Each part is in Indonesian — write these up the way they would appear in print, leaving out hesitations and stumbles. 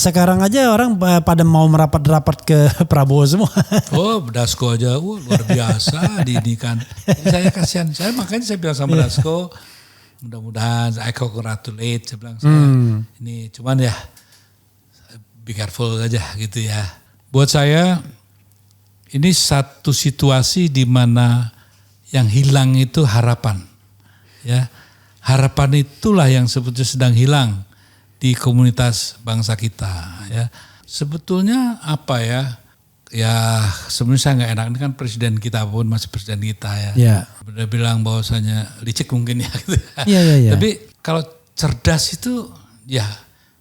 sekarang aja orang pada mau merapat-rapat ke Prabowo semua. Oh, Dasko aja, luar biasa didikan. Saya kasihan, makanya saya bilang sama Dasko, mudah-mudahan I congratulate, saya bilang ini cuman ya be careful aja gitu ya. Buat saya ini satu situasi di mana yang hilang itu harapan, ya. Harapan itulah yang sebetulnya sedang hilang di komunitas bangsa kita, ya. Sebetulnya apa ya? Ya sebenarnya saya nggak enak, ini kan presiden kita pun masih presiden kita ya. Ya. Udah bilang bahwasanya licik mungkin ya. Gitu. Iya. Tapi kalau cerdas itu ya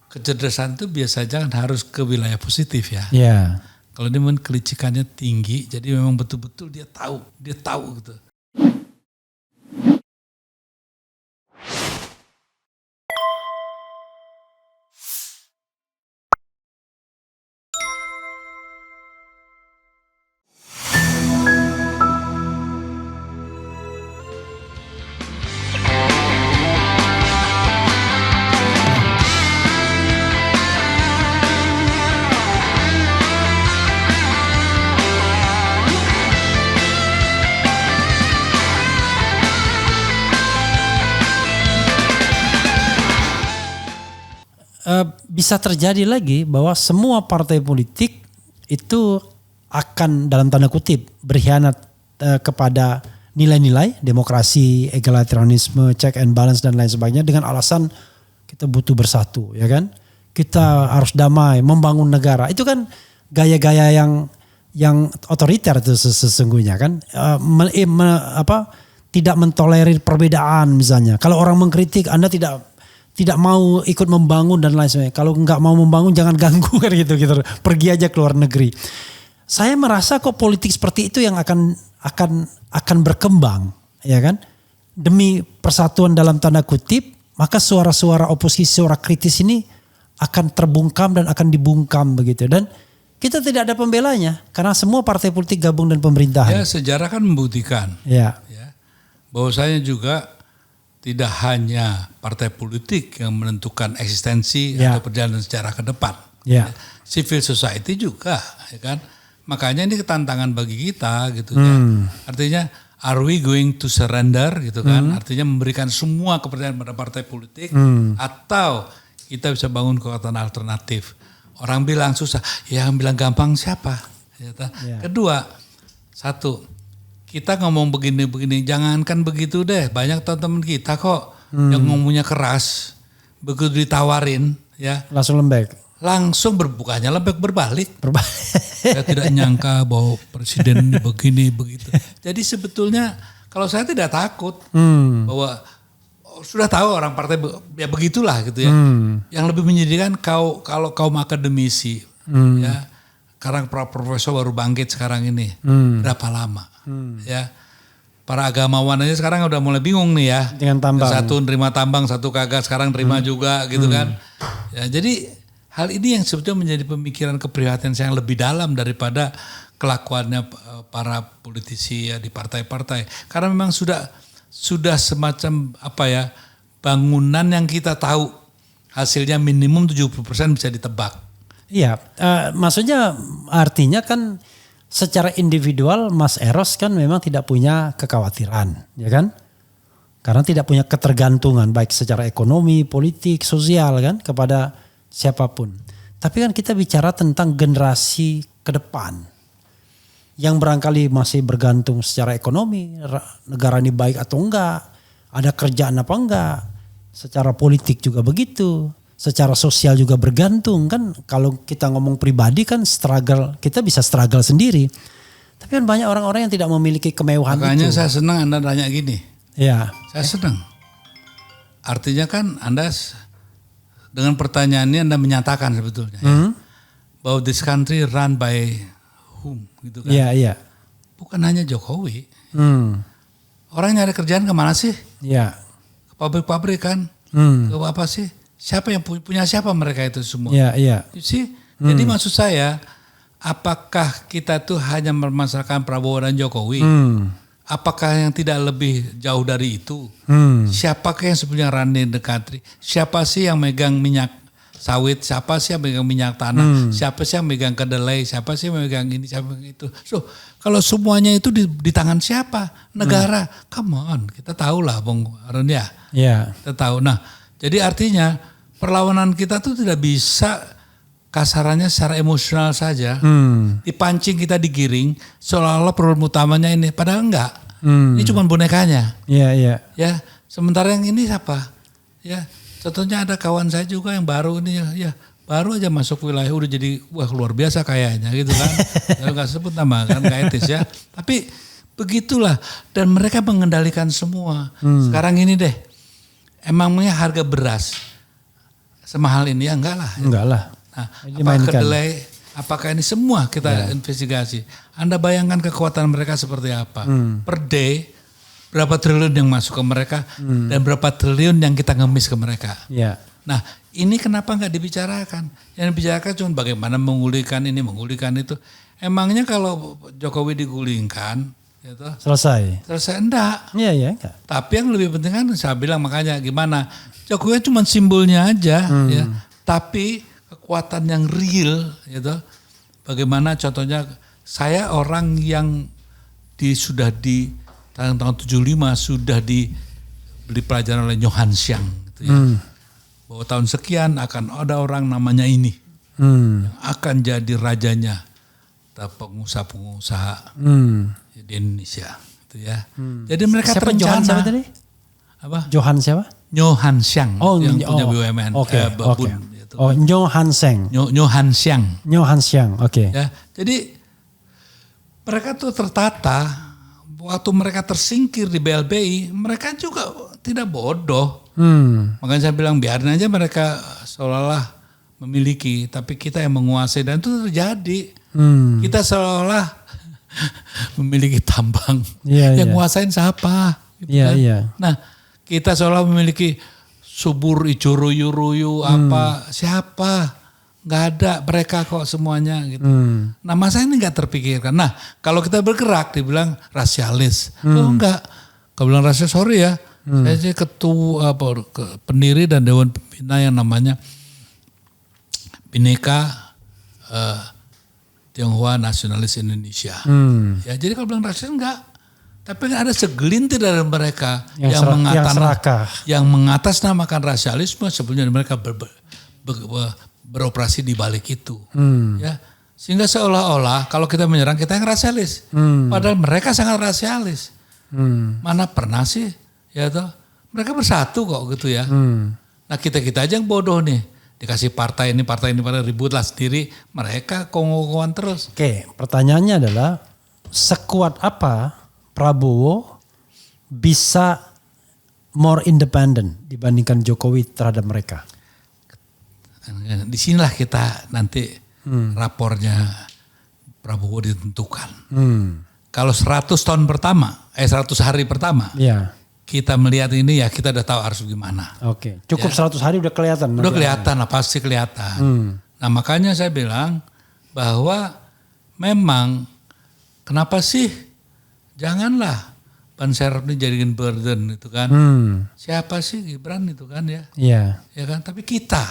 kecerdasan itu biasanya kan harus ke wilayah positif ya. Iya. Kalau dia memang kelicikannya tinggi, jadi memang betul-betul dia tahu gitu. Bisa terjadi lagi bahwa semua partai politik itu akan dalam tanda kutip berkhianat kepada nilai-nilai demokrasi, egalitarianisme, check and balance dan lain sebagainya dengan alasan kita butuh bersatu, ya kan? Kita harus damai, membangun negara. Itu kan gaya-gaya yang otoriter itu sesungguhnya kan, tidak mentolerir perbedaan misalnya. Kalau orang mengkritik, Anda tidak mau ikut membangun dan lain sebagainya. Kalau nggak mau membangun jangan ganggu kan gitu. Pergi aja ke luar negeri. Saya merasa kok politik seperti itu yang akan berkembang, ya kan? Demi persatuan dalam tanda kutip, maka suara-suara oposisi, suara kritis ini akan terbungkam dan akan dibungkam begitu. Dan kita tidak ada pembelanya karena semua partai politik gabung dan pemerintahan. Ya, sejarah kan membuktikan. Ya. Bahwasanya juga tidak hanya partai politik yang menentukan eksistensi atau perjalanan sejarah ke depan. Civil society juga, ya kan. Makanya ini tantangan bagi kita gitu ya. Artinya are we going to surrender gitu kan. Artinya memberikan semua kepercayaan pada partai politik atau kita bisa bangun kekuatan alternatif. Orang bilang susah, yang bilang gampang siapa? Kedua, satu, kita ngomong begini-begini, jangankan begitu deh. Banyak teman-teman kita kok yang ngomongnya keras, begitu ditawarin ya langsung lembek. Langsung bukannya lembek berbalik. Saya tidak nyangka bahwa presiden ini begini begitu. Jadi sebetulnya kalau saya tidak takut bahwa sudah tahu orang partai ya begitulah gitu ya. Yang lebih menyedihkan kalau kaum akademisi ya. Sekarang profesor baru bangkit sekarang ini. Berapa lama? Ya. Para agamawan aja sekarang udah mulai bingung nih ya. Dengan tambang. Satu nerima tambang, satu kagak, sekarang nerima juga gitu kan. Ya, jadi hal ini yang sebetulnya menjadi pemikiran keprihatinan saya yang lebih dalam daripada kelakuannya para politisi ya di partai-partai. Karena memang sudah semacam bangunan yang kita tahu hasilnya minimum 70% bisa ditebak. Iya, maksudnya artinya kan secara individual Mas Eros kan memang tidak punya kekhawatiran, ya kan? Karena tidak punya ketergantungan baik secara ekonomi, politik, sosial kan kepada siapapun. Tapi kan kita bicara tentang generasi ke depan yang barangkali masih bergantung secara ekonomi, negara ini baik atau enggak, ada kerjaan apa enggak, secara politik juga begitu. Secara sosial juga bergantung kan, kalau kita ngomong pribadi kan struggle, kita bisa struggle sendiri. Tapi kan banyak orang-orang yang tidak memiliki kemewahan. Makanya itu. saya senang Anda nanya gini. Ya. Saya senang. Artinya kan Anda dengan pertanyaan ini Anda menyatakan sebetulnya ya, bahwa this country run by whom gitu kan. Iya. Bukan hanya Jokowi. Orang nyari kerjaan kemana sih? Iya. Ke pabrik-pabrik kan. Ke apa sih? Siapa yang punya siapa mereka itu semua? Iya. Jadi maksud saya, apakah kita tuh hanya mempermasalahkan Prabowo dan Jokowi? Apakah yang tidak lebih jauh dari itu? Siapakah yang sebenarnya running the country? Siapa sih yang megang minyak sawit, siapa sih yang megang minyak tanah, siapa sih yang megang kedelai, siapa sih yang megang ini, siapa yang itu. So kalau semuanya itu di tangan siapa? Negara. Come on, kita tahu lah Bung Arun ya. Yeah. Kita tahu. Nah jadi artinya perlawanan kita tuh tidak bisa kasarannya secara emosional saja, dipancing kita digiring, seolah-olah problem utamanya ini, padahal enggak. Ini cuma bonekanya. Iya. Ya, sementara yang ini siapa? Ya, contohnya ada kawan saya juga yang baru ini, ya baru aja masuk wilayah udah jadi wah luar biasa kayaknya gitu kan. Kalau nggak sebut nama kan nggak etis ya. Tapi begitulah dan mereka mengendalikan semua. Sekarang ini deh, emangnya harga beras semahal ini ya enggak lah. Enggak lah. Nah, apakah kedelai, apakah ini semua kita investigasi. Anda bayangkan kekuatan mereka seperti apa. Per day, berapa triliun yang masuk ke mereka dan berapa triliun yang kita ngemis ke mereka. Yeah. Nah ini kenapa nggak dibicarakan? Yang dibicarakan cuma bagaimana menggulingkan ini, menggulingkan itu. Emangnya kalau Jokowi digulingkan, gitu, selesai enggak? Iya enggak. Tapi yang lebih penting kan saya bilang makanya gimana, Jokowi cuma simbolnya aja ya. Tapi kekuatan yang real gitu. Bagaimana contohnya saya orang yang sudah di tahun 75 sudah diberi pelajaran oleh Johan Xiang gitu ya. Bahwa tahun sekian akan ada orang namanya ini yang akan jadi rajanya pengusaha-pengusaha di Indonesia gitu ya. Jadi mereka siapa terencana. Johan siapa tadi? Apa? Johan siapa? Johan Xiang yang punya BUMN. Babun. Gitu. Oh, Johan Xiang. Johan Xiang. Johan Xiang, oke. Ya, jadi mereka tuh tertata, waktu mereka tersingkir di BLBI, mereka juga tidak bodoh. Makanya saya bilang biarin aja mereka seolah-olah memiliki, tapi kita yang menguasai dan itu terjadi. Kita seolah-olah memiliki tambang, yang nguasain siapa? Gitu kan? Nah, kita seolah memiliki subur ijo ruyu apa siapa? Nggak ada, mereka kok semuanya gitu. Nah masa ini nggak terpikirkan. Nah kalau kita bergerak dibilang rasialis, oh enggak. Kalau bilang rasialis sorry ya, saya sih ketua pendiri dan dewan pembina yang namanya Bhinneka Tionghoa Nasionalis Indonesia. Ya jadi kalau bilang rasialis enggak. Tapi ada segelintir dari mereka yang mengatasnamakan rasialisme sebenarnya mereka beroperasi di balik itu. Ya. Sehingga seolah-olah kalau kita menyerang kita yang rasialis. Padahal mereka sangat rasialis. Mana pernah sih ya toh? Mereka bersatu kok gitu ya. Nah kita aja yang bodoh nih. Dikasih partai ini ributlah sendiri. Mereka kongkowan terus. Oke, pertanyaannya adalah sekuat apa Prabowo bisa more independent dibandingkan Jokowi terhadap mereka? Di sinilah kita nanti rapornya Prabowo ditentukan. Kalau 100 tahun pertama, 100 hari pertama, kita melihat ini ya kita udah tahu harus gimana. Oke, cukup ya. 100 hari udah kelihatan. Udah kelihatan lah, pasti kelihatan. Nah makanya saya bilang bahwa memang kenapa sih janganlah Ban Serap ini jadikan burden itu kan. Siapa sih Gibran itu kan ya. Iya. Ya kan, tapi kita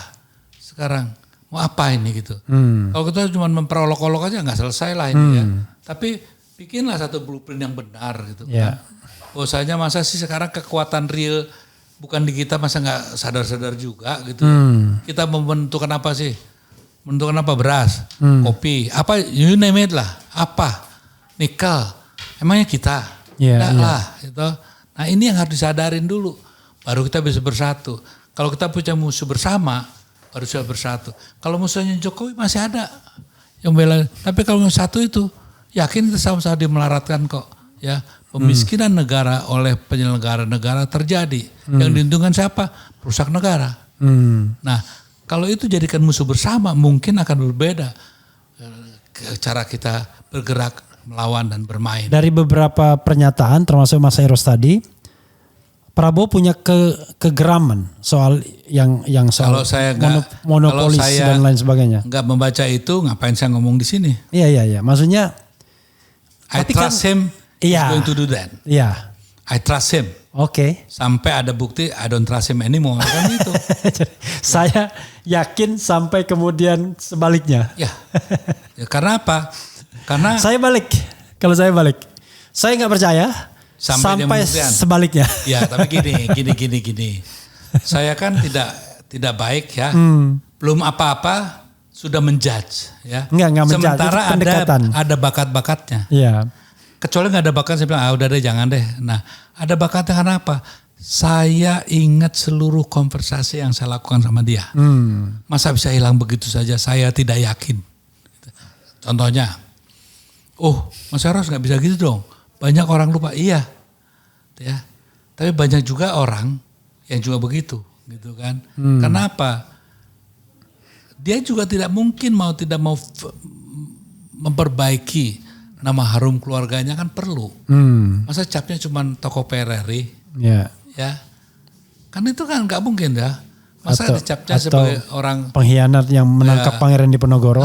sekarang mau apa ini gitu. Kalau kita cuma memperolok-olok aja nggak selesai lah ini ya. Tapi bikinlah satu blueprint yang benar gitu kan. Bahwasanya masa sih sekarang kekuatan real bukan di kita masa nggak sadar-sadar juga gitu ya. Kita menentukan apa sih? Menentukan apa? Beras, kopi, apa you name it lah. Apa? Nikel. Emangnya kita? Enggak lah. Gitu. Nah ini yang harus disadarin dulu. Baru kita bisa bersatu. Kalau kita punya musuh bersama, baru bisa bersatu. Kalau musuhnya Jokowi masih ada yang bela. Tapi kalau yang satu itu, yakin kita sama-sama dimelaratkan kok. Ya, pemiskinan negara oleh penyelenggara negara terjadi. Yang diuntungkan siapa? Perusak negara. Nah kalau itu jadikan musuh bersama, mungkin akan berbeda cara kita bergerak melawan dan bermain. Dari beberapa pernyataan termasuk Mas Eros tadi, Prabowo punya kegeraman soal yang soal monopolis dan lain sebagainya. Enggak membaca itu, ngapain saya ngomong di sini? Iya. Maksudnya I trust him, he's going to do that. Iya. I trust him. Oke. Sampai ada bukti I don't trust him anymore kan itu. Saya yakin sampai kemudian sebaliknya. Ya karena apa? Karena saya balik. Kalau saya balik, saya nggak percaya sampai sebaliknya. Ya tapi gini. Saya kan tidak baik ya. Belum apa-apa sudah menjudge ya. Enggak menjudge. Sementara ada bakat-bakatnya. Iya. Kecuali nggak ada bakat, saya bilang udah deh jangan deh. Nah ada bakatnya karena apa? Saya ingat seluruh konversasi yang saya lakukan sama dia. Masa bisa hilang begitu saja? Saya tidak yakin. Contohnya, Mas Eros nggak bisa gitu dong. Banyak orang lupa, iya. Ya. Tapi banyak juga orang yang juga begitu, gitu kan? Kenapa? Dia juga tidak mungkin tidak mau memperbaiki nama harum keluarganya kan perlu. Masa capnya cuma toko Ferrari? Ya. Kan itu kan nggak mungkin ya. Masa dicapnya sebagai orang pengkhianat yang menangkap Pangeran Diponegoro?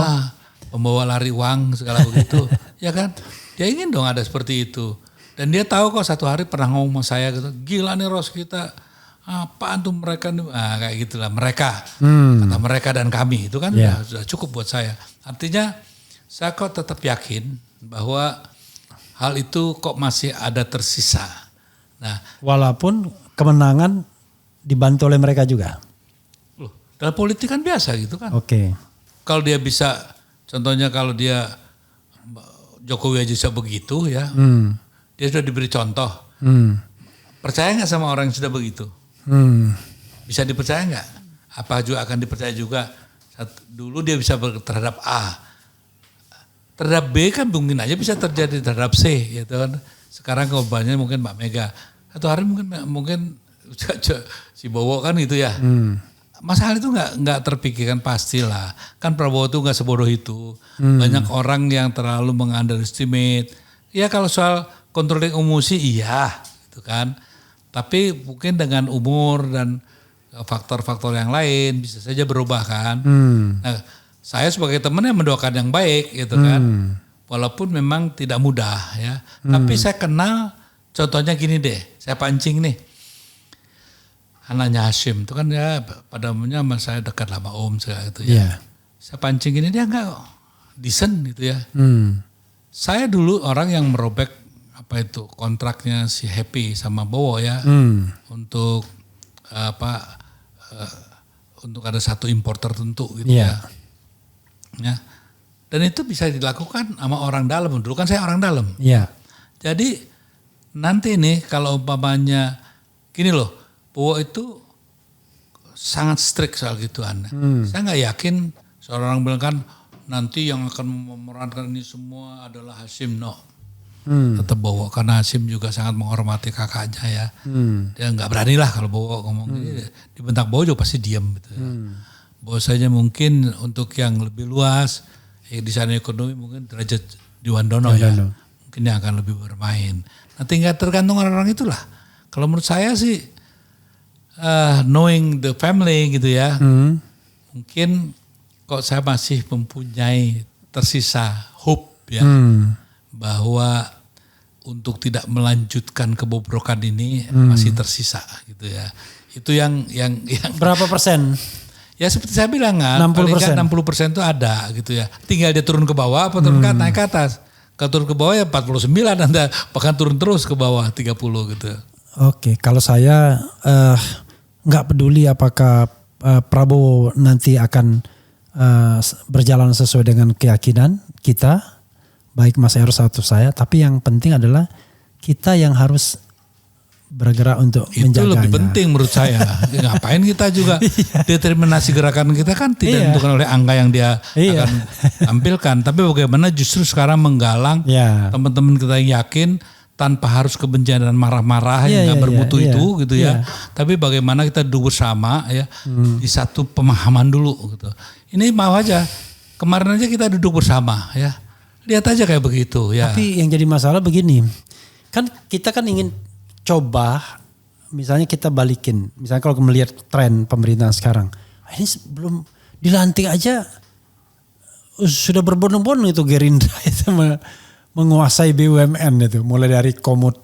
Pembawa lari uang segala begitu. Ya kan? Dia ingin dong ada seperti itu. Dan dia tahu kok satu hari pernah ngomong sama saya gitu. Gila nih Ros kita. Apaan tuh mereka nih? Kayak gitulah mereka. Kata mereka dan kami. Itu kan sudah cukup buat saya. Artinya saya kok tetap yakin bahwa hal itu kok masih ada tersisa. Nah, walaupun kemenangan dibantu oleh mereka juga. Loh, dalam politik kan biasa gitu kan. Oke. Kalau dia bisa, contohnya kalau dia Jokowi aja bisa begitu ya, dia sudah diberi contoh. Percaya nggak sama orang yang sudah begitu? Bisa dipercaya nggak? Apa juga akan dipercaya juga? Dulu dia bisa terhadap A. Terhadap B kan mungkin aja bisa terjadi terhadap C gitu kan. Sekarang korbannya mungkin Mbak Mega. Satu hari mungkin si Bowo kan gitu ya. Masalah itu nggak terpikirkan pastilah. Kan Prabowo itu nggak sebodoh itu. Banyak orang yang terlalu mengunderestimate. Ya kalau soal controlling emosi iya gitu kan. Tapi mungkin dengan umur dan faktor-faktor yang lain bisa saja berubah kan. Nah, saya sebagai teman yang mendoakan yang baik gitu kan. Walaupun memang tidak mudah ya. Tapi saya kenal contohnya gini deh. Saya pancing nih. Anaknya Hashim itu kan ya pada umumnya sama saya dekat sama Om segala gitu ya. Yeah. Saya pancing gini dia enggak decent gitu ya. Saya dulu orang yang merobek kontraknya si Happy sama Bowo ya. Untuk untuk ada satu impor tertentu gitu ya. Ya. Dan itu bisa dilakukan sama orang dalam. Dulu kan saya orang dalam. Iya. Jadi nanti nih kalau umpamanya gini loh, Bowo itu sangat strict soal gituan. Saya nggak yakin seorang bilang kan nanti yang akan memerankan ini semua adalah Hashim. No. Tetap Bowo karena Hashim juga sangat menghormati kakaknya ya. Dia nggak berani lah kalau Bowo ngomong dibentak Bowo juga pasti diam gitu ya. Bahwasanya mungkin untuk yang lebih luas, desain ekonomi mungkin derajat Diwandono ya. Mungkin yang akan lebih bermain. Nah tinggal tergantung orang-orang itulah. Kalau menurut saya sih, knowing the family gitu ya, mungkin kok saya masih mempunyai tersisa hope ya, bahwa untuk tidak melanjutkan kebobrokan ini masih tersisa gitu ya. Itu yang berapa persen? Ya seperti saya bilang kan, 60%. 60% itu ada gitu ya. Tinggal dia turun ke bawah apa turun naik ke atas. Kalau turun ke bawah ya 49, Anda bahkan turun terus ke bawah 30 gitu. Oke, kalau saya nggak peduli apakah Prabowo nanti akan berjalan sesuai dengan keyakinan kita, baik Mas Eros atau saya, tapi yang penting adalah kita yang harus bergerak untuk menjaganya. Itu lebih penting menurut saya. Ngapain kita juga determinasi gerakan kita kan tidak ditentukan oleh angka yang dia akan tampilkan. Tapi bagaimana justru sekarang menggalang teman-teman kita yang yakin tanpa harus kebencian dan marah-marah yang gak bermutu itu gitu ya. Tapi bagaimana kita duduk bersama ya di satu pemahaman dulu gitu. Ini mau aja kemarin aja kita duduk bersama ya. Lihat aja kayak begitu ya. Tapi yang jadi masalah begini. Kan kita kan ingin coba misalnya kita balikin. Misalnya kalau melihat tren pemerintahan sekarang. Ini belum dilantik aja sudah berbondong-bondong itu Gerindra itu menguasai BUMN itu. Mulai dari komut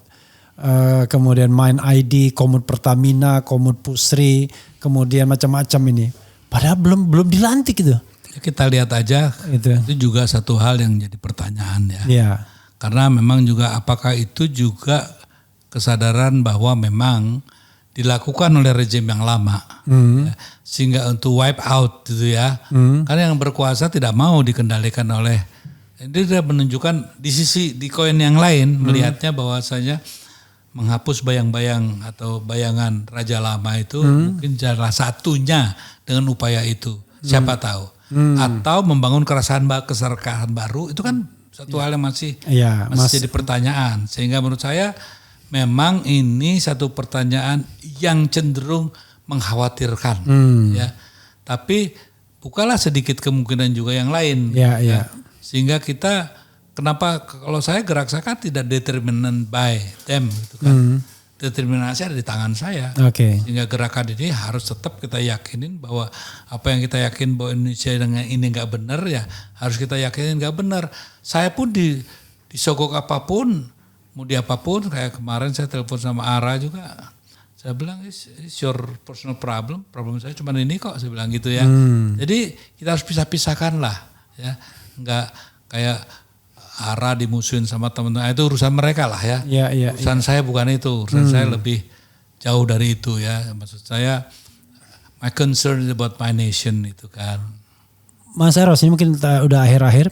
kemudian Mind ID, Komut Pertamina, Komut Pusri, kemudian macam-macam ini. Padahal belum dilantik itu. Kita lihat aja, itu juga satu hal yang jadi pertanyaan ya. Yeah. Karena memang juga apakah itu juga kesadaran bahwa memang dilakukan oleh rezim yang lama, ya, sehingga untuk wipe out gitu ya. Karena yang berkuasa tidak mau dikendalikan oleh, ini dia menunjukkan di koin yang lain melihatnya bahwasanya menghapus bayang-bayang atau bayangan Raja Lama itu mungkin salah satunya dengan upaya itu, siapa tahu. Atau membangun keserakahan baru, itu kan satu hal yang masih jadi pertanyaan. Sehingga menurut saya memang ini satu pertanyaan yang cenderung mengkhawatirkan. Ya. Tapi bukalah sedikit kemungkinan juga yang lain. Ya. Sehingga kita, kenapa kalau saya gerak saya kan tidak determined by them gitu kan. Determinasi ada di tangan saya. Sehingga gerakan ini harus tetap kita yakinin bahwa apa yang kita yakin bahwa Indonesia dengan ini nggak benar ya harus kita yakinin nggak benar. Saya pun disogok apapun, mau di apapun, kayak kemarin saya telepon sama Ara juga. Saya bilang it's your personal problem saya cuma ini kok, saya bilang gitu ya. Jadi kita harus pisah-pisahkan lah ya. Nggak kayak Ara dimusuhin sama teman-teman, itu urusan mereka lah ya. Urusan saya bukan itu, urusan saya lebih jauh dari itu ya. Maksud saya, my concern is about my nation itu kan. Mas Eros, ini mungkin udah akhir-akhir.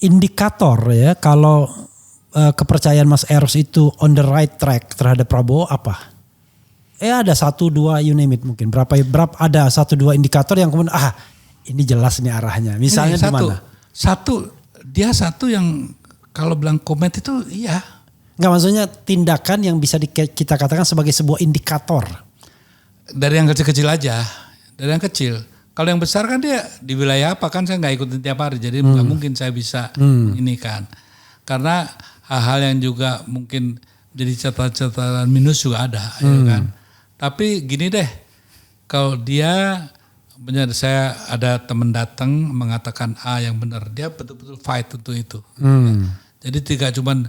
Indikator ya kalau kepercayaan Mas Eros itu on the right track terhadap Prabowo apa? Ada 1-2 you name it mungkin. Berapa ada 1-2 indikator yang kemudian ini jelas nih arahnya. Misalnya di mana? Dia satu yang kalau bilang komet itu iya. Enggak, maksudnya tindakan yang bisa kita katakan sebagai sebuah indikator. Dari yang kecil-kecil aja. Dari yang kecil. Kalau yang besar kan dia di wilayah apa kan saya nggak ikutin tiap hari. Jadi nggak mungkin saya bisa ini kan. Karena hal-hal yang juga mungkin jadi catatan minus juga ada. Ya kan. Tapi gini deh. Kalau dia... saya ada teman datang mengatakan yang benar, dia betul-betul fight untuk itu. Jadi tidak cuman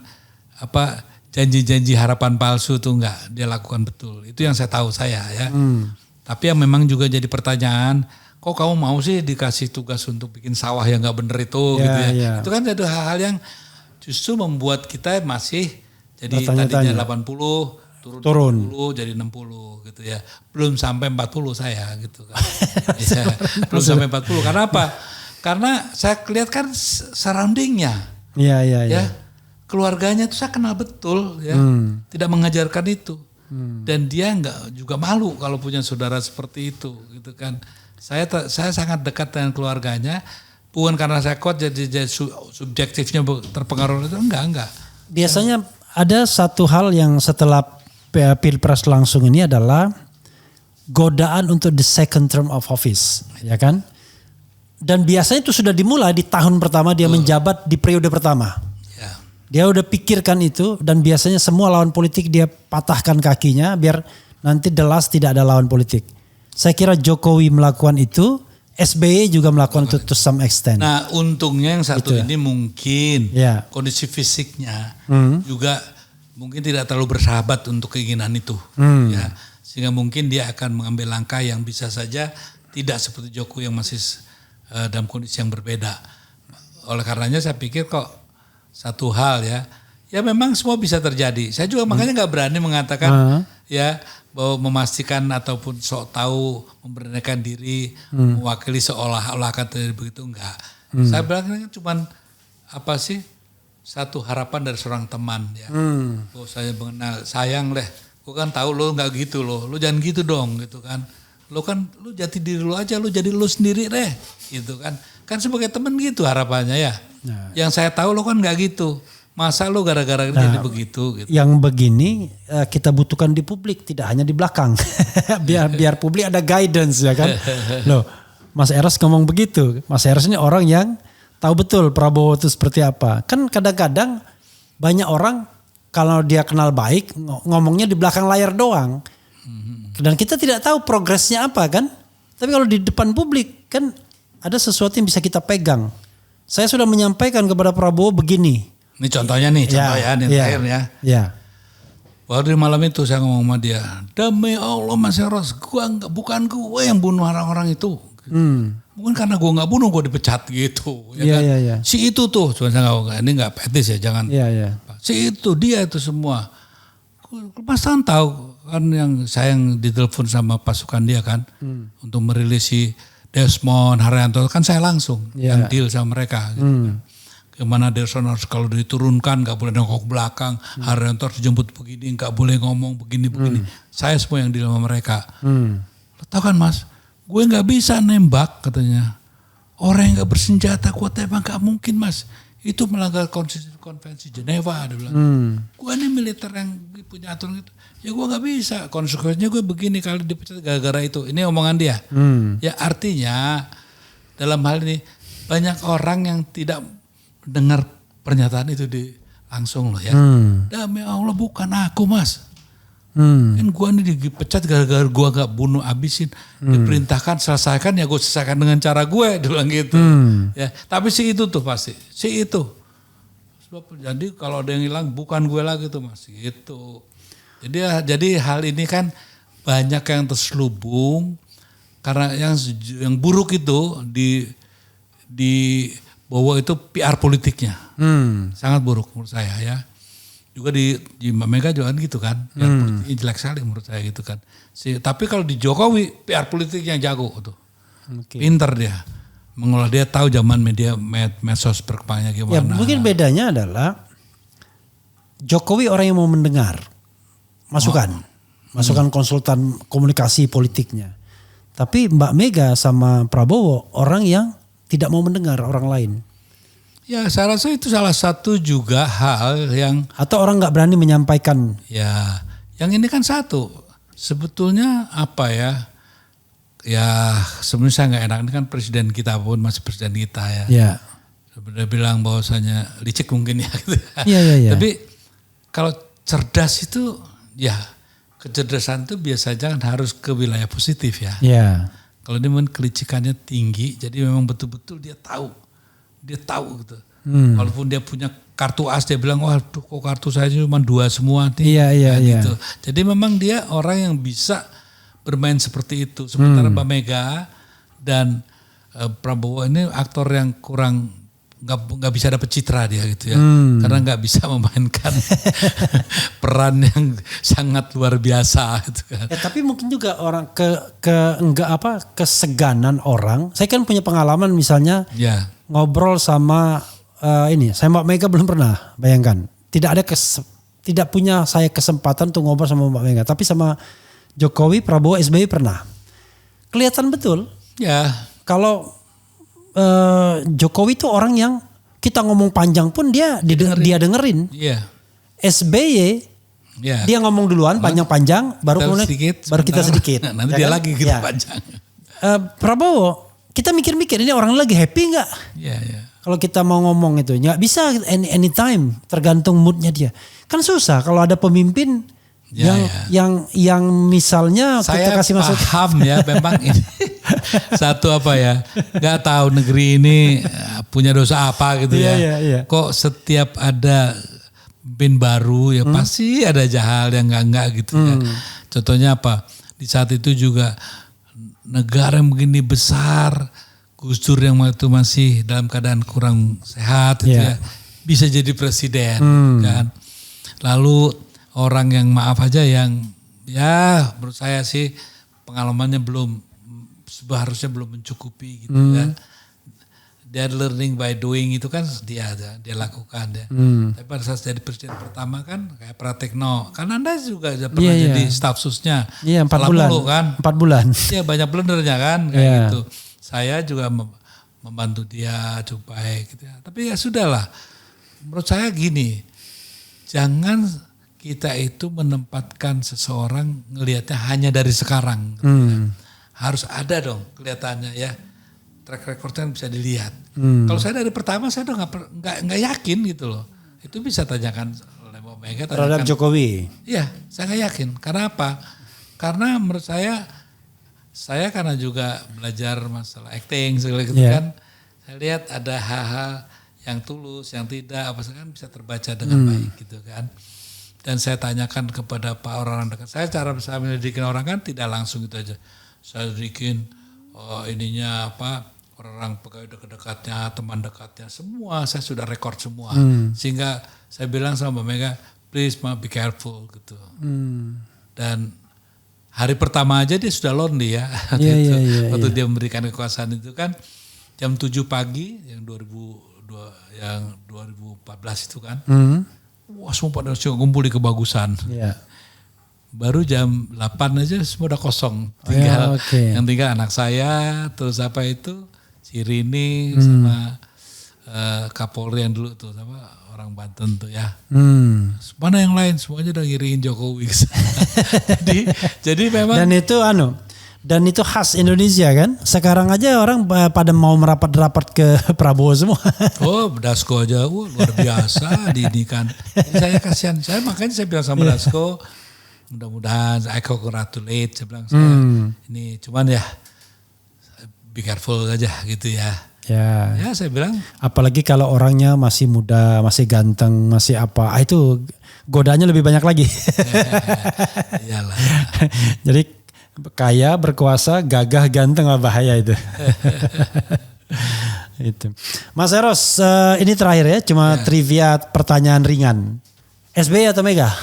janji-janji harapan palsu itu enggak, dia lakukan betul. Itu yang saya tahu saya ya. Tapi yang memang juga jadi pertanyaan, kok kamu mau sih dikasih tugas untuk bikin sawah yang enggak benar itu gitu ya. Itu kan ada hal-hal yang justru membuat kita masih jadi tadinya 80 turun 20 jadi 60 gitu ya. Belum sampai 40 saya gitu kan. Ya, belum sampai 40. Karena apa? Karena saya lihat kan surroundingnya. Ya. Keluarganya itu saya kenal betul ya. Tidak mengajarkan itu. Dan dia enggak juga malu kalau punya saudara seperti itu gitu kan. Saya sangat dekat dengan keluarganya. Bukan karena saya kuat jadi subjektifnya terpengaruh itu enggak. Biasanya ada satu hal yang setelah Pilpres langsung ini adalah godaan untuk the second term of office, ya kan? Dan biasanya itu sudah dimulai di tahun pertama dia menjabat di periode pertama. Dia udah pikirkan itu dan biasanya semua lawan politik dia patahkan kakinya biar nanti the last tidak ada lawan politik. Saya kira Jokowi melakukan itu, SBY juga melakukan itu to some extent. Nah untungnya yang satu ini mungkin kondisi fisiknya juga mungkin tidak terlalu bersahabat untuk keinginan itu, ya sehingga mungkin dia akan mengambil langkah yang bisa saja tidak seperti Jokowi yang masih dalam kondisi yang berbeda. Oleh karenanya saya pikir kok satu hal ya memang semua bisa terjadi. Saya juga makanya nggak berani mengatakan ya bahwa memastikan ataupun sok tahu memberanikan diri mewakili seolah-olah kata begitu enggak. Saya bilang cuman satu harapan dari seorang teman ya. Oh saya mengenal, sayang deh. Gue kan tahu lo nggak gitu lo jangan gitu dong gitu kan. Lu jati diri lo aja, lo jadi lo sendiri deh gitu kan. Kan sebagai teman gitu harapannya ya. Yang saya tahu lo kan nggak gitu. Masa lo gara-gara jadi begitu gitu. Yang begini kita butuhkan di publik, tidak hanya di belakang. biar publik ada guidance ya kan. Loh, Mas Eros ngomong begitu. Mas Eros ini orang yang tahu betul Prabowo itu seperti apa. Kan kadang-kadang banyak orang kalau dia kenal baik ngomongnya di belakang layar doang. Dan kita tidak tahu progresnya apa kan. Tapi kalau di depan publik kan ada sesuatu yang bisa kita pegang. Saya sudah menyampaikan kepada Prabowo begini. Ini contohnya nih, terakhir ya. Baru di malam itu saya ngomong sama dia, demi Allah Mas Eros, bukan gue yang bunuh orang-orang itu. Mungkin karena gue nggak bunuh, gue dipecat gitu. Ya kan? Si itu tuh, cuma saya nggak, ini nggak etis ya, jangan. Si itu, dia itu semua. Mas Tan tahu kan yang ditelepon sama pasukan dia kan, untuk merilis si Desmond Haryanto, kan saya langsung yang deal sama mereka. Gitu kan. Gimana Desmond harus kalau diturunkan nggak boleh nongkrong belakang, Haryanto harus dijemput begini, nggak boleh ngomong begini. Saya semua yang deal sama mereka. Lo tau kan Mas, gue nggak bisa nembak katanya. Orang yang nggak bersenjata kuat tembak nggak mungkin Mas. Itu melanggar konvensi Geneva. Dia bilang, gue ini militer yang punya aturan gitu. Ya gue nggak bisa. Konsekuensinya gue begini kalau dipecat gara-gara itu. Ini omongan dia. Ya artinya dalam hal ini banyak orang yang tidak dengar pernyataan itu langsung loh ya. Demi Allah bukan aku Mas. Kan gue ini dipecat gara-gara gue gak bunuh abisin. Diperintahkan selesaikan ya gue selesaikan dengan cara gue. Dia bilang gitu. Ya, tapi si itu tuh pasti. Si itu. Sebab jadi kalau ada yang hilang bukan gue lagi tuh Mas. Gitu. Jadi hal ini kan banyak yang terselubung. Karena yang buruk itu di bahwa itu PR politiknya, sangat buruk menurut saya ya. Juga di Mbak Mega juga kan gitu kan, PR politiknya jelek sekali menurut saya gitu kan. Tapi kalau di Jokowi PR politiknya jago tuh, pinter dia, mengolah dia tahu zaman medsos perkembangannya gimana. Ya mungkin bedanya adalah Jokowi orang yang mau mendengar masukan konsultan komunikasi politiknya. Tapi Mbak Mega sama Prabowo orang yang tidak mau mendengar orang lain. Ya saya rasa itu salah satu juga hal yang. Atau orang gak berani menyampaikan. Ya yang ini kan satu. Sebetulnya apa ya. Ya sebenarnya saya gak enak. Ini kan presiden kita pun masih presiden kita ya. Ya. Sebenarnya bilang bahwasanya licik mungkin ya. Gitu. Iya. Tapi kalau cerdas itu ya. Kecerdasan itu biasanya kan harus ke wilayah positif ya. Iya. Kalau dia memang kelicikannya tinggi, jadi memang betul-betul dia tahu gitu. Walaupun dia punya kartu as, dia bilang, wah kok kartu saya cuma 2 semua nih. Iya. Gitu. Jadi memang dia orang yang bisa bermain seperti itu. Sementara Mbak Mega dan Prabowo ini aktor yang kurang nggak bisa dapet citra dia gitu ya, karena nggak bisa memainkan peran yang sangat luar biasa gitu kan. Ya, tapi mungkin juga orang keseganan orang. Saya kan punya pengalaman misalnya ngobrol sama saya Mbak Mega belum pernah, bayangkan. Tidak punya saya kesempatan untuk ngobrol sama Mbak Mega, tapi sama Jokowi, Prabowo, SBY pernah. Kelihatan betul. Ya. Kalau Jokowi itu orang yang kita ngomong panjang pun dia dengerin. Iya. SBY dia ngomong duluan panjang-panjang baru kita sedikit. Nanti dia kan? Lagi kita panjang. Prabowo kita mikir-mikir ini orang lagi happy nggak? Iya. Kalau kita mau ngomong itu nggak bisa anytime, tergantung moodnya dia. Kan susah kalau ada pemimpin yang misalnya saya kita kasih masukan. Saya paham ya memang ini satu apa ya, nggak tahu negeri ini punya dosa apa gitu ya. Iya. Kok setiap ada pemimpin baru ya pasti ada hal yang enggak gitu ya. Contohnya apa? Di saat itu juga negara yang begini besar, Gus Dur yang waktu masih dalam keadaan kurang sehat gitu ya, bisa jadi presiden kan. Lalu orang yang maaf aja yang ya menurut saya sih pengalamannya seharusnya belum mencukupi gitu ya. Dia learning by doing itu kan dia lakukan ya. Tapi pada saat jadi presiden pertama kan kayak Pratikno. Kan Anda juga pernah jadi staf susnya. Iya 4 bulan. Kan? 4 bulan. Iya banyak blendernya kan kayak gitu. Saya juga membantu dia cukup baik gitu ya. Tapi ya sudahlah. Menurut saya gini. Jangan kita itu menempatkan seseorang ngelihatnya hanya dari sekarang. Harus ada dong kelihatannya ya. Track recordnya bisa dilihat. Kalau saya dari pertama saya udah nggak yakin gitu loh. Itu bisa tanyakan oleh Mbak Mega. Terhadap Jokowi? Iya, saya nggak yakin. Karena apa? Karena menurut saya karena juga belajar masalah acting segala gitu kan. Saya lihat ada hal-hal yang tulus, yang tidak, apa kan bisa terbaca dengan baik gitu kan. Dan saya tanyakan kepada orang dekat saya, cara saya menyelidikin orang kan tidak langsung gitu aja. Saya selidikin ininya apa, orang pegawai dekat-dekatnya, teman dekatnya, semua saya sudah rekord semua. Sehingga saya bilang sama Mbak Mega, please Ma, be careful gitu. Dan hari pertama aja dia sudah lonely ya. Waktu dia memberikan kekuasaan itu kan jam 7 pagi yang 2014 itu kan. Wah semua pada ngumpul di Kebagusan. Baru jam 8 aja semua udah kosong. Tinggal yang tinggal anak saya, terus apa itu si Rini sama Kapolri yang dulu tuh sama orang Banten tuh ya. Mana yang lain semuanya udah ngiriin Jokowi. jadi memang. Dan itu khas Indonesia kan. Sekarang aja orang pada mau merapat-rapat ke Prabowo semua. Oh Dasko aja luar biasa didikan. Saya kasihan, makanya saya bilang sama Dasko, mudah-mudahan I congratulate, saya bilang ini cuman ya be careful aja gitu ya. Ya saya bilang. Apalagi kalau orangnya masih muda, masih ganteng, masih apa, itu godaannya lebih banyak lagi. Iyalah. Jadi kaya, berkuasa, gagah, ganteng, bahaya itu. Itu. Mas Eros, ini terakhir ya, cuma trivia pertanyaan ringan. SBY atau Mega?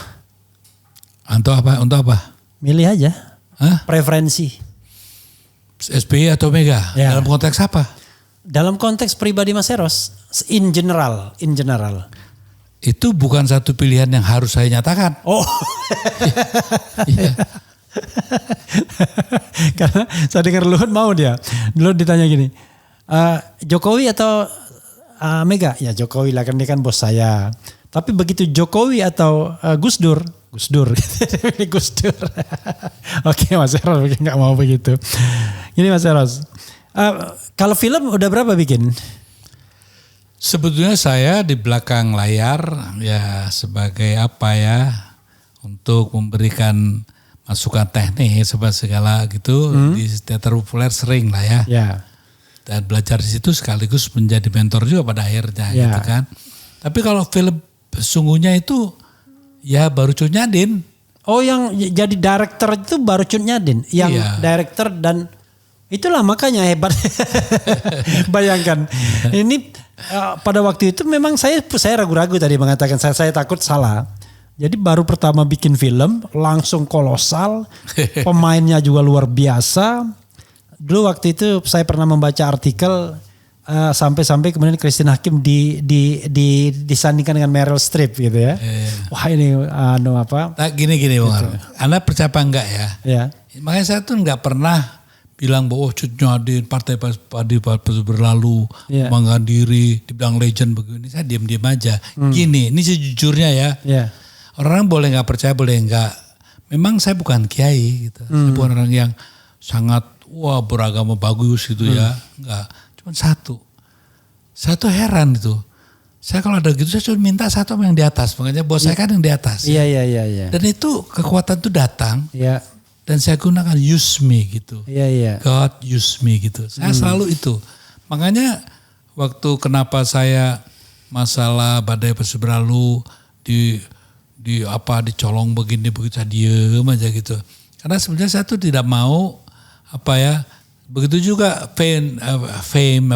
Untuk apa? Milih aja. Preferensi. SBY atau Mega? Ya. Dalam konteks apa? Dalam konteks pribadi Mas Eros, in general. Itu bukan satu pilihan yang harus saya nyatakan. Oh. Iya. Karena saya dengar Luhut mau dia. Luhut ditanya gini, Jokowi atau Mega? Ya Jokowi lah, kan dia kan bos saya. Tapi begitu Jokowi atau Gus Dur. Gus Dur. Oke Mas Eros nggak mau begitu. Gini Mas Eros, kalau film udah berapa bikin? Sebetulnya saya di belakang layar ya sebagai apa ya, untuk memberikan masukan teknis segala gitu di teater populer sering lah ya. Dan belajar di situ sekaligus menjadi mentor juga pada akhirnya gitu kan. Tapi kalau film sesungguhnya itu ya baru Cut Nyadin. Oh yang jadi director itu baru Cut Nyadin. Yang director dan itulah makanya hebat. Bayangkan ini pada waktu itu memang saya ragu-ragu tadi mengatakan saya takut salah. Jadi baru pertama bikin film langsung kolosal, pemainnya juga luar biasa. Dulu waktu itu saya pernah membaca artikel sampai kemudian Christine Hakim disandingkan dengan Meryl Streep gitu ya. Wah ini apa? Nah, gini Bang. Anda percaya apa enggak ya? Makanya saya tuh enggak pernah bilang bahwa Cut Nyadin partai berlalu mengangkat diri dibilang legend begini. Saya diam-diam aja. Gini, ini sejujurnya ya. Orang boleh nggak percaya, boleh nggak. Memang saya bukan kiai gitu. Saya bukan orang yang sangat beragama bagus gitu ya. Enggak. Cuma satu. Saya tuh heran gitu. Saya kalau ada gitu saya cuma minta satu sama yang di atas. Makanya bos saya kan yang di atas. Iya. Dan itu kekuatan tuh datang. Dan saya gunakan use me gitu. God use me gitu. Saya selalu itu. Makanya waktu kenapa saya masalah badai pasti berlalu dicolong begini begitu saya diem aja gitu. Karena sebenarnya saya tuh tidak mau begitu juga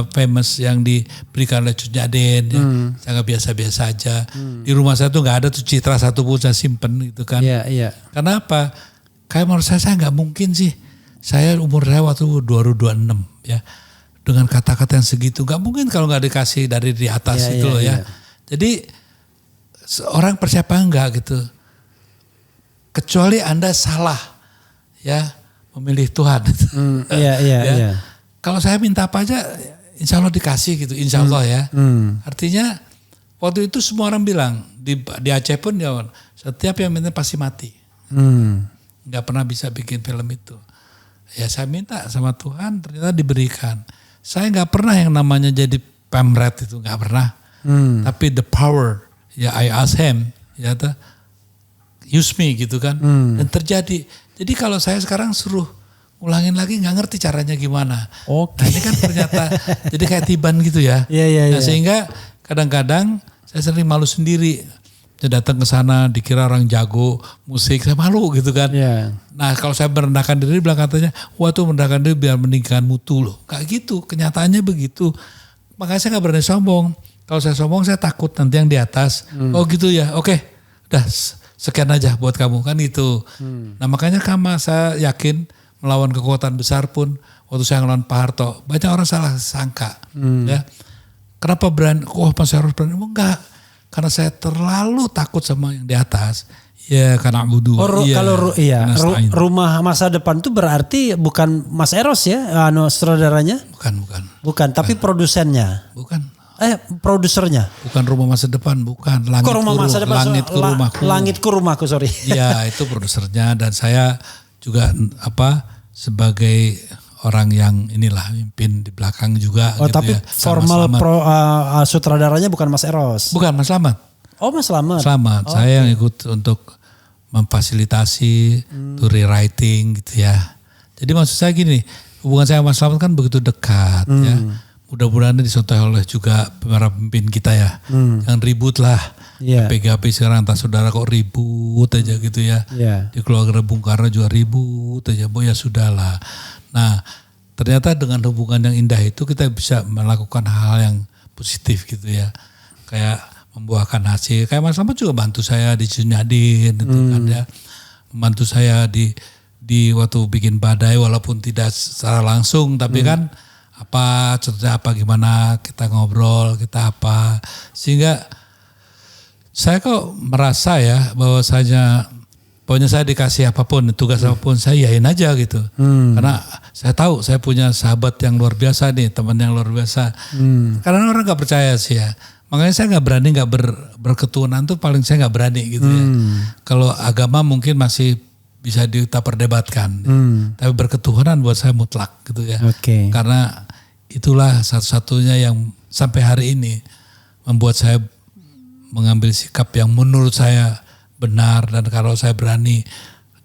famous yang diberikan oleh Cut Nyadin sangat biasa-biasa aja. Di rumah saya tuh nggak ada tuh citra satu pun saya simpen gitu kan. Karena apa? Kayak menurut saya nggak mungkin sih. Saya umur saya waktu 2026 ya. Dengan kata-kata yang segitu nggak mungkin kalau nggak dikasih dari di atas itu loh ya. Jadi orang percaya apa enggak gitu. Kecuali Anda salah ya memilih Tuhan. Iya. Kalau saya minta apa aja insya Allah dikasih gitu. Insya Allah ya. Artinya waktu itu semua orang bilang di Aceh pun setiap yang minta pasti mati. Gak pernah bisa bikin film itu. Ya saya minta sama Tuhan ternyata diberikan. Saya gak pernah yang namanya jadi pamret itu. Gak pernah. Tapi the power. Ya I ask him, use me gitu kan. Dan terjadi. Jadi kalau saya sekarang suruh ulangin lagi nggak ngerti caranya gimana. Nah ini kan ternyata jadi kayak tiban gitu ya. Nah, sehingga kadang-kadang saya sering malu sendiri. Saya datang ke sana dikira orang jago musik, saya malu gitu kan. Yeah. Nah kalau saya merendahkan diri bilang katanya, wah tuh merendahkan diri biar meninggikan mutu loh. Gak gitu, kenyataannya begitu. Makanya saya gak berani sombong. Kalau saya sombong saya takut nanti yang di atas. Oh gitu ya, oke. Udah sekian aja buat kamu kan gitu. Nah makanya saya yakin melawan kekuatan besar pun waktu saya ngelawan Pak Harto, banyak orang salah sangka. Ya. Kenapa berani? Mas Eros berani? Enggak. Karena saya terlalu takut sama yang di atas. Ya karena budu. Kalau rumah masa depan itu berarti bukan Mas Eros ya, saudaranya? Bukan, tapi produsennya. Bukan. Produsernya. Bukan rumah masa depan, bukan. Langitku rumahku, sorry. Iya, itu produsernya dan saya juga sebagai orang yang mimpin di belakang juga. Oh gitu tapi ya. Formal sutradaranya bukan Mas Eros? Bukan, Mas Slamet. Oh Mas Slamet. Saya yang ikut untuk memfasilitasi, to rewriting gitu ya. Jadi maksud saya gini, hubungan saya sama Mas Slamet kan begitu dekat ya. Mudah-mudahan dicontoh oleh juga para pemimpin kita ya. Jangan ribut lah. PGP sekarang entah saudara kok ribut aja gitu ya. Di keluarga Bung Karno juga ribut aja. Ya sudahlah. Nah ternyata dengan hubungan yang indah itu kita bisa melakukan hal yang positif gitu ya. Kayak membuahkan hasil. Kayak Mas Slamet juga bantu saya di Sunyadin gitu kan ya. Membantu saya di waktu bikin badai walaupun tidak secara langsung. Tapi kan contohnya gimana kita ngobrol, kita apa. Sehingga saya kok merasa ya bahwasanya pokoknya saya dikasih apapun, tugas apapun saya yain aja gitu. Karena saya tahu saya punya sahabat yang luar biasa nih, teman yang luar biasa. Karena orang gak percaya sih ya. Makanya saya gak berani berketuhanan tuh paling saya gak berani gitu ya. Kalau agama mungkin masih bisa kita perdebatkan. Tapi berketuhanan buat saya mutlak gitu ya. Karena itulah satu-satunya yang sampai hari ini membuat saya mengambil sikap yang menurut saya benar. Dan kalau saya berani,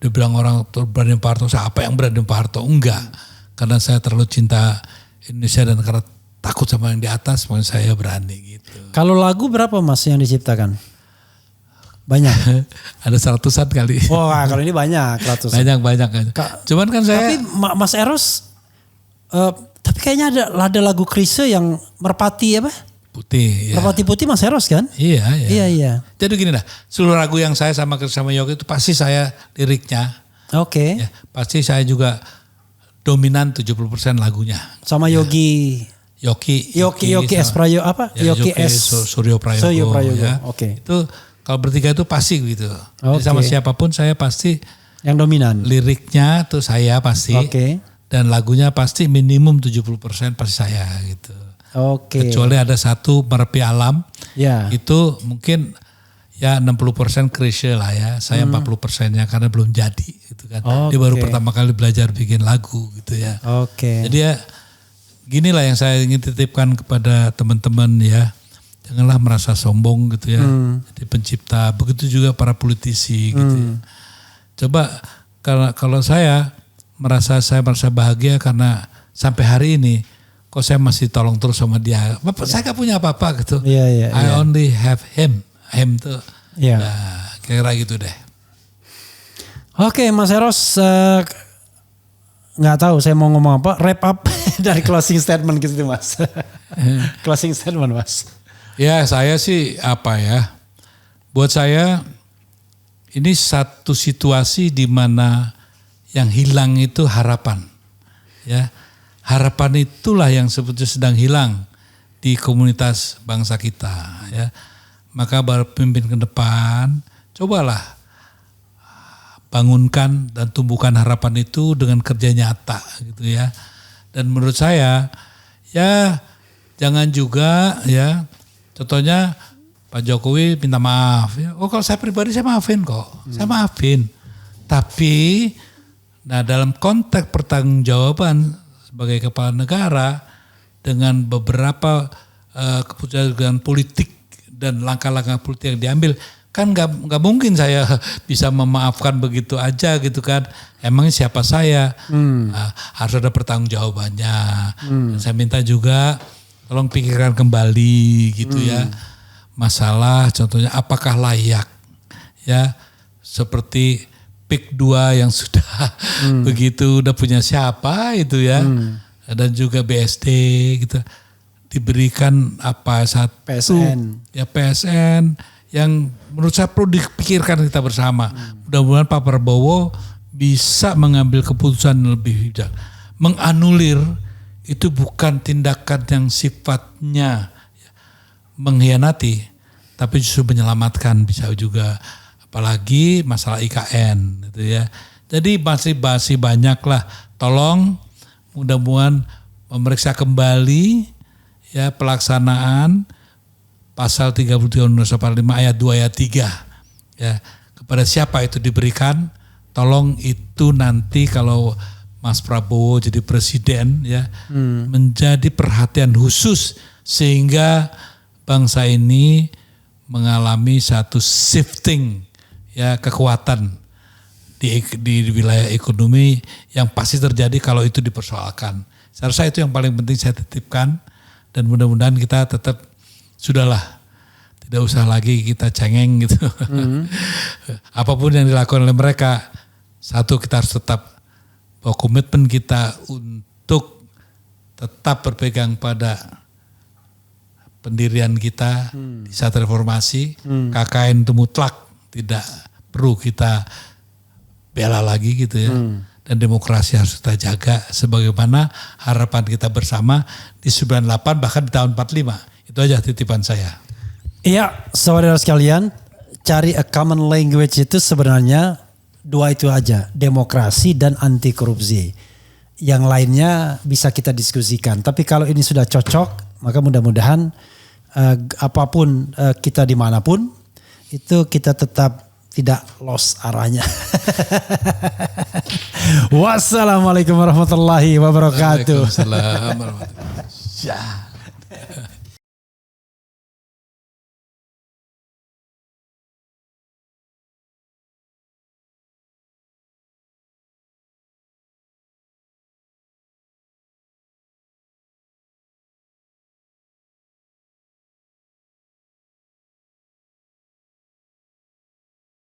dibilang orang berani Pak Harto, saya apa yang berani Pak Harto? Enggak. Karena saya terlalu cinta Indonesia dan karena takut sama yang di atas, makanya saya berani gitu. Kalau lagu berapa Mas yang diciptakan? Banyak? Ada 100-an kali. Wah kalau ini banyak, ratusan. Banyak. Cuman kan saya. Tapi Mas Eros, tapi kayaknya ada lagu Chrisye yang Merpati apa? Putih. Ya. Merpati Putih Mas Eros kan? Iya. Jadi gini dah, seluruh lagu yang saya sama Yogi itu pasti saya liriknya. Oke. Ya, pasti saya juga dominan 70% lagunya. Sama Yogi Esprayo apa? Ya, Yogi Suryo Prayogo. Ya. Oke. Itu kalau bertiga itu pasti gitu. Jadi sama siapapun saya pasti yang dominan. Liriknya tuh saya pasti. Dan lagunya pasti minimum 70% pasti saya gitu. Kecuali ada satu Merepi Alam. Itu mungkin ya 60% Chrisye lah ya. Saya 40%-nya karena belum jadi gitu kan. Dia baru pertama kali belajar bikin lagu gitu ya. Jadi ya ginilah yang saya ingin titipkan kepada teman-teman ya. Janganlah merasa sombong gitu ya. Jadi pencipta, begitu juga para politisi gitu ya. Coba kalau saya merasa bahagia karena sampai hari ini kok saya masih tolong terus sama dia. Bapak saya gak punya apa-apa gitu. I only have him tuh. Nah, kira gitu deh. Oke, Mas Eros, nggak tahu saya mau ngomong apa. Wrap up dari closing statement gitu Mas. Closing statement Mas. Ya saya sih buat saya ini satu situasi di mana yang hilang itu harapan. Ya. Harapan itulah yang sebetulnya sedang hilang di komunitas bangsa kita ya. Maka pemimpin ke depan cobalah bangunkan dan tumbuhkan harapan itu dengan kerja nyata gitu ya. Dan menurut saya ya jangan juga ya contohnya Pak Jokowi minta maaf ya. Kalau saya pribadi saya maafin kok. Saya maafin. Tapi dalam konteks pertanggungjawaban sebagai kepala negara dengan beberapa keputusan politik dan langkah-langkah politik yang diambil kan nggak mungkin saya bisa memaafkan begitu aja gitu kan. Emangnya siapa saya? Harus ada pertanggungjawabannya. Saya minta juga tolong pikirkan kembali gitu ya. masalah contohnya apakah layak ya seperti PIK 2 yang sudah begitu udah punya siapa itu ya dan juga BSD gitu diberikan apa satu PSN yang menurut saya perlu dipikirkan kita bersama. Mudah-mudahan Pak Prabowo bisa mengambil keputusan yang lebih bijak. Menganulir itu bukan tindakan yang sifatnya mengkhianati, tapi justru menyelamatkan bisa juga. Apalagi masalah IKN gitu ya. Jadi masih banyak lah. Tolong mudah-mudahan memeriksa kembali ya pelaksanaan pasal 33 Undang-Undang 45 ayat 2 ayat 3 ya kepada siapa itu diberikan, tolong itu nanti kalau Mas Prabowo jadi presiden ya menjadi perhatian khusus sehingga bangsa ini mengalami satu shifting ya kekuatan di wilayah ekonomi yang pasti terjadi kalau itu dipersoalkan. Saya rasa itu yang paling penting saya titipkan. Dan mudah-mudahan kita tetap sudahlah, tidak usah lagi kita cengeng gitu. Apapun yang dilakukan oleh mereka, satu kita harus tetap bahwa komitmen kita untuk tetap berpegang pada pendirian kita di saat reformasi. KKN itu mutlak, tidak perlu kita bela lagi gitu ya. Dan demokrasi harus kita jaga sebagaimana harapan kita bersama di 98 bahkan di tahun 45. Itu aja titipan saya. Iya, saudara sekalian, cari a common language itu sebenarnya dua itu aja, demokrasi dan anti korupsi. Yang lainnya bisa kita diskusikan. Tapi kalau ini sudah cocok, maka mudah-mudahan apapun kita dimanapun, itu kita tetap tidak lost arahnya. Wassalamualaikum warahmatullahi wabarakatuh. Waalaikumsalam warahmatullahi wabarakatuh.